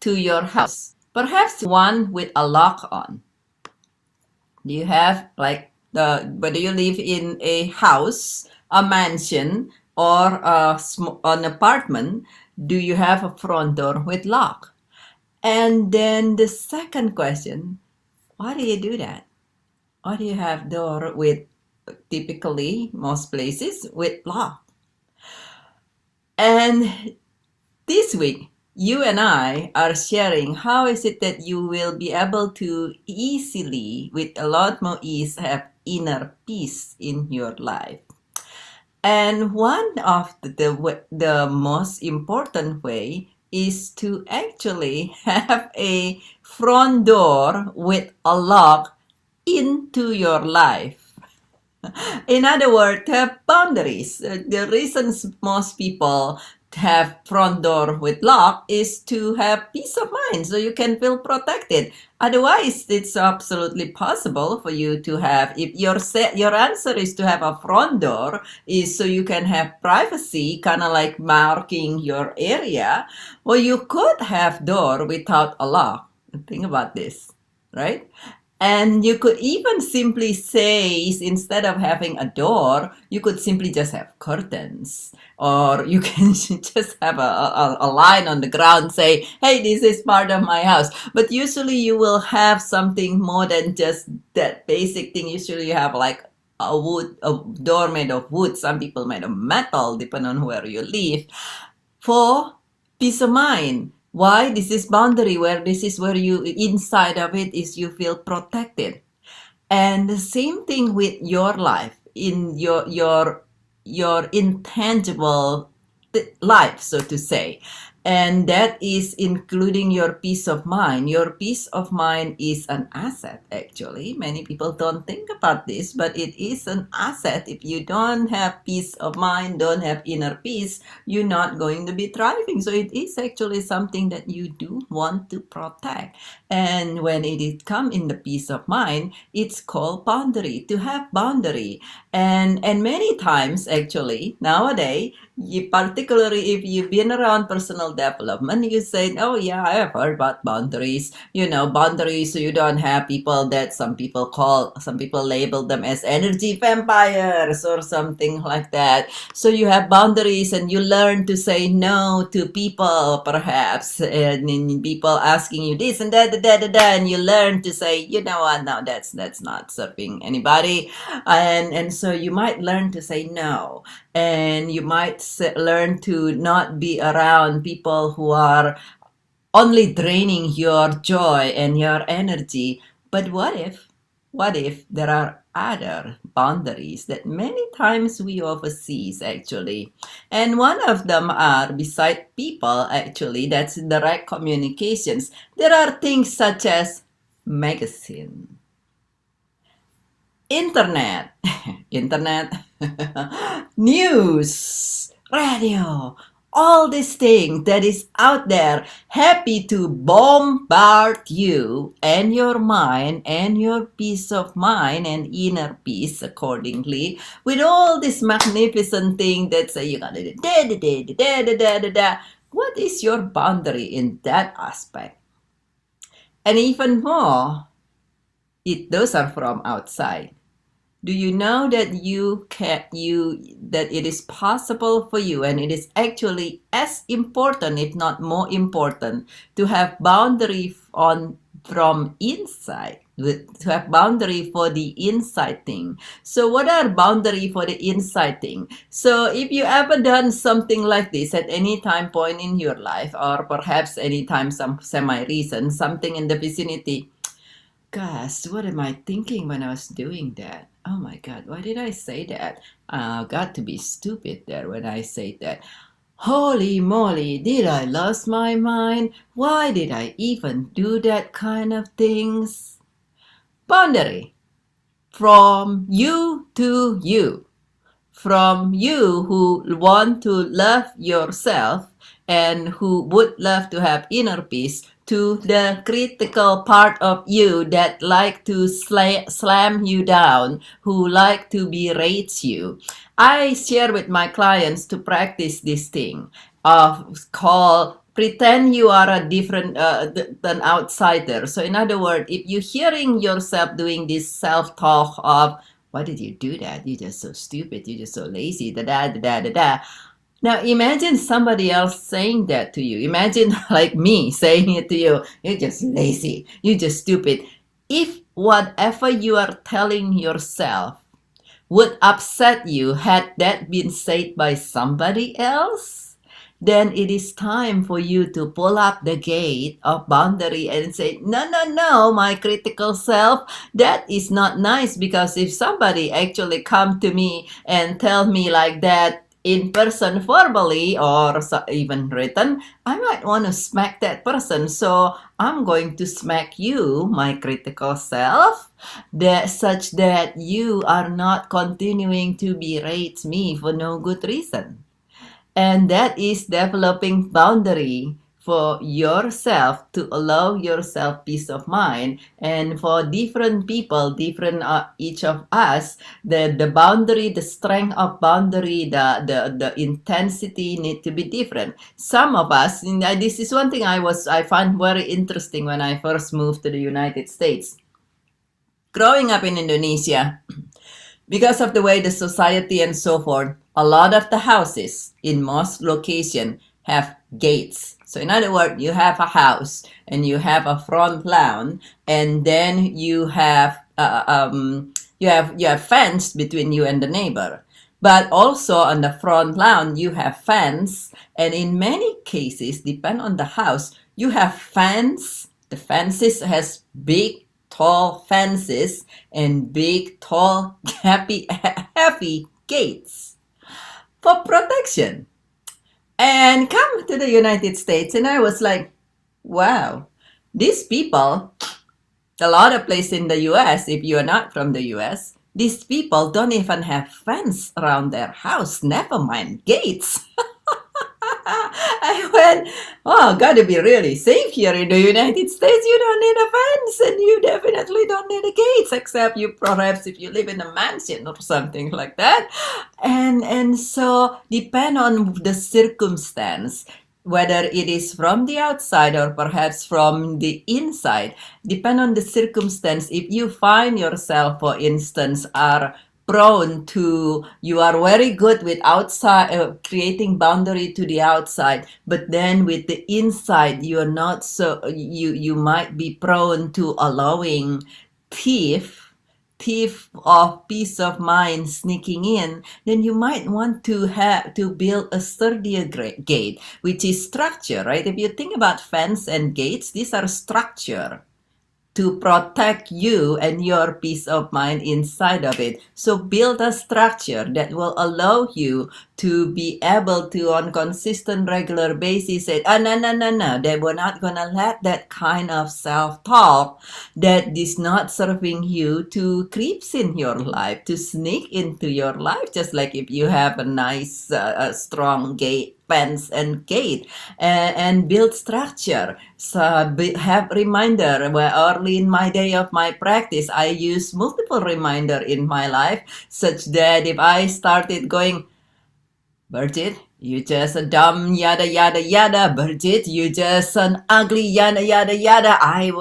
to your house. Perhaps one with a lock on. Do you have like whether you live in a house, a mansion, or an apartment, do you have a front door with lock? And then the second question, why do you do that? Why do you have door with typically most places with lock? And this week, you and I are sharing how is it that you will be able to easily, with a lot more ease, have inner peace in your life. And one of the most important way is to actually have a front door with a lock into your life. In other words, have boundaries. The reasons most people have front door with lock is to have peace of mind, so you can feel protected. Otherwise, it's absolutely possible for you to have, if your answer is to have a front door, is so you can have privacy, kind of like marking your area. Well, you could have door without a lock. Think about this, right? And you could even simply say, instead of having a door, you could simply just have curtains. Or you can just have a line on the ground, say, hey, this is part of my house. But usually you will have something more than just that basic thing. Usually you have like a door made of wood. Some people made of metal, depending on where you live. For peace of mind. Why? This is boundary, where this is where you, inside of it is you feel protected. And the same thing with your life, in your intangible life, so to say. And that is including your peace of mind. Your peace of mind is an asset, actually. Many people don't think about this, but it is an asset. If you don't have peace of mind, don't have inner peace, you're not going to be thriving. So it is actually something that you do want to protect. And when it comes in the peace of mind, it's called boundary, to have boundary. And many times, actually, nowadays, particularly if you've been around personal development, you say, oh yeah, I have heard about boundaries. Boundaries, so you don't have people that some people label them as energy vampires or something like that. So you have boundaries and you learn to say no to people, perhaps, and people asking you this and that, and you learn to say, you know what, no, that's not serving anybody. And so you might learn to say no. And you might learn to not be around people who are only draining your joy and your energy. But what if there are other boundaries that many times we oversee, actually? And one of them are, beside people, actually, that's direct communications. There are things such as magazine, internet, news, radio, all these things that is out there, happy to bombard you and your mind and your peace of mind and inner peace accordingly, with all this magnificent thing that say you gotta do da. What is your boundary in that aspect? And even more, those are from outside. Do you know that that it is possible for you, and it is actually as important, if not more important, to have boundary from inside, to have boundary for the inside thing. So what are boundary for the inside thing? So if you ever done something like this at any time point in your life, or perhaps any time some semi-recent, something in the vicinity, gosh, what am I thinking when I was doing that? Oh my God, why did I say that? Got to be stupid there when I say that. Holy moly, did I lose my mind? Why did I even do that kind of things? Boundary. From you to you. From you who want to love yourself and who would love to have inner peace, to the critical part of you that like to slam you down, who like to berate you. I share with my clients to practice this thing of called pretend you are a different than outsider. So in other words, if you're hearing yourself doing this self-talk of, why did you do that? You're just so stupid. You're just so lazy. Da da da da da da. Now imagine somebody else saying that to you. Imagine like me saying it to you. You're just lazy. You're just stupid. If whatever you are telling yourself would upset you had that been said by somebody else, then it is time for you to pull up the gate of boundary and say, no, no, no, my critical self, that is not nice. Because if somebody actually come to me and tell me like that in person verbally or even written, I might want to smack that person. So I'm going to smack you, my critical self, that such that you are not continuing to berate me for no good reason. And that is developing boundary for yourself to allow yourself peace of mind. And for different people, different each of us, the boundary, the strength of boundary, the intensity need to be different. Some of us, this is one thing I find very interesting when I first moved to the United States. Growing up in Indonesia, because of the way the society and so forth, a lot of the houses in most locations have gates. So in other words, you have a house and you have a front lawn, and then you have fence between you and the neighbor. But also on the front lawn, you have fence, and in many cases, depend on the house, you have fence. The fences has big tall fences and big, tall, heavy gates for protection. And come to the United States, and I was like, wow, these people, a lot of places in the US, if you are not from the US, these people don't even have fence around their house, never mind gates. I went, oh, gotta be really safe here in the United States. You don't need a fence, and you definitely don't need a gates, except you perhaps if you live in a mansion or something like that. And so depend on the circumstance, whether it is from the outside or perhaps from the inside, depend on the circumstance. If you find yourself, for instance, are prone to, you are very good with outside creating boundary to the outside, but then with the inside you're not, so you might be prone to allowing thief of peace of mind sneaking in, then you might want to have to build a sturdier gate, which is structure, right? If you think about fence and gates, these are structure to protect you and your peace of mind inside of it. So build a structure that will allow you to be able to, on consistent, regular basis, say, no, they were not going to let that kind of self-talk that is not serving you to creeps in your life, to sneak into your life. Just like if you have a nice, strong gate, fence and gate, and build structure. So have reminder. Where early in my day of my practice, I use multiple reminder in my life, such that if I started going, Birgit, you just a dumb yada yada yada. Birgit, you just an ugly yada yada yada. I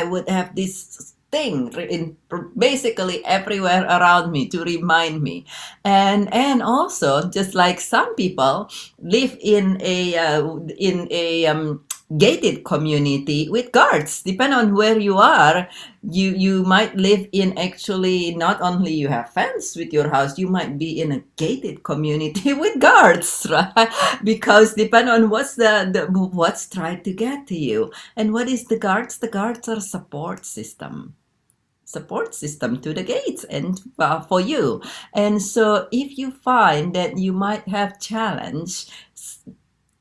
would have this thing in basically everywhere around me to remind me. And also, just like some people live in a gated community with guards. Depend on where you are, you might live in, actually not only you have fence with your house, you might be in a gated community with guards, right? Because depend on what's what's trying to get to you. And what is the guards? The guards are support system to the gates and for you. And so if you find that you might have challenge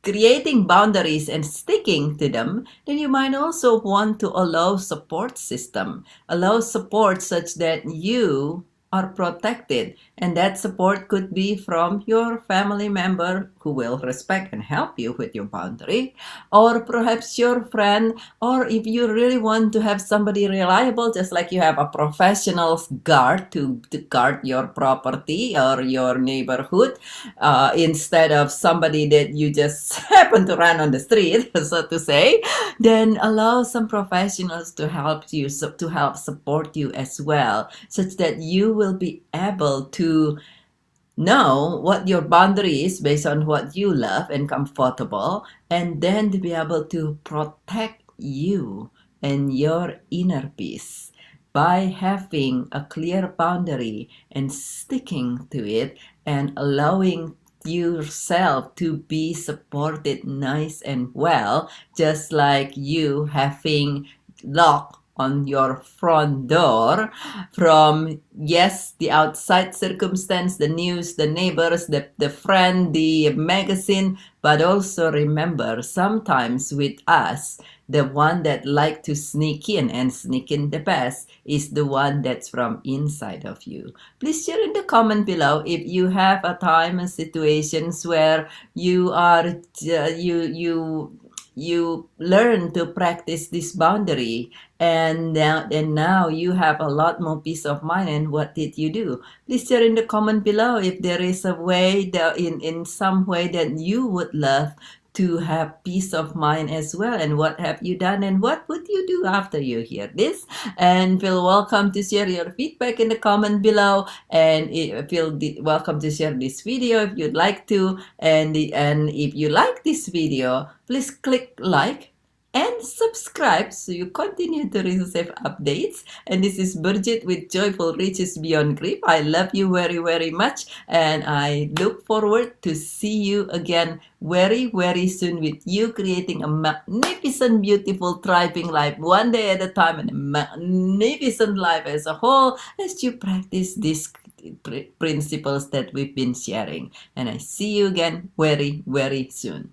creating boundaries and sticking to them, then you might also want to allow support system, allow support such that you are protected. And that support could be from your family member who will respect and help you with your boundary, or perhaps your friend, or if you really want to have somebody reliable, just like you have a professional guard to guard your property or your neighborhood, instead of somebody that you just happen to run on the street, so to say, then allow some professionals to help you, to help support you as well, such that you will be able to know what your boundary is based on what you love and comfortable, and then to be able to protect you and your inner peace by having a clear boundary and sticking to it and allowing yourself to be supported nice and well, just like you having lock on your front door from, yes, the outside circumstance, the news, the neighbors, the friend, the magazine, but also remember, sometimes with us, the one that like to sneak in and sneak in the best is the one that's from inside of you. Please share in the comment below if you have a time and situations where you are you learn to practice this boundary, and now you have a lot more peace of mind. And what did you do? Please share in the comment below if there is a way that in some way that you would love to have peace of mind as well, and what have you done and what would you do after you hear this. And feel welcome to share your feedback in the comment below, and feel welcome to share this video if you'd like to. And if you like this video, please click like and subscribe so you continue to receive updates. And this is Birgit with Joyful Riches Beyond Grief. I love you very, very much, and I look forward to see you again very, very soon with you creating a magnificent, beautiful, thriving life one day at a time, and a magnificent life as a whole as you practice these principles that we've been sharing. And I see you again very, very soon.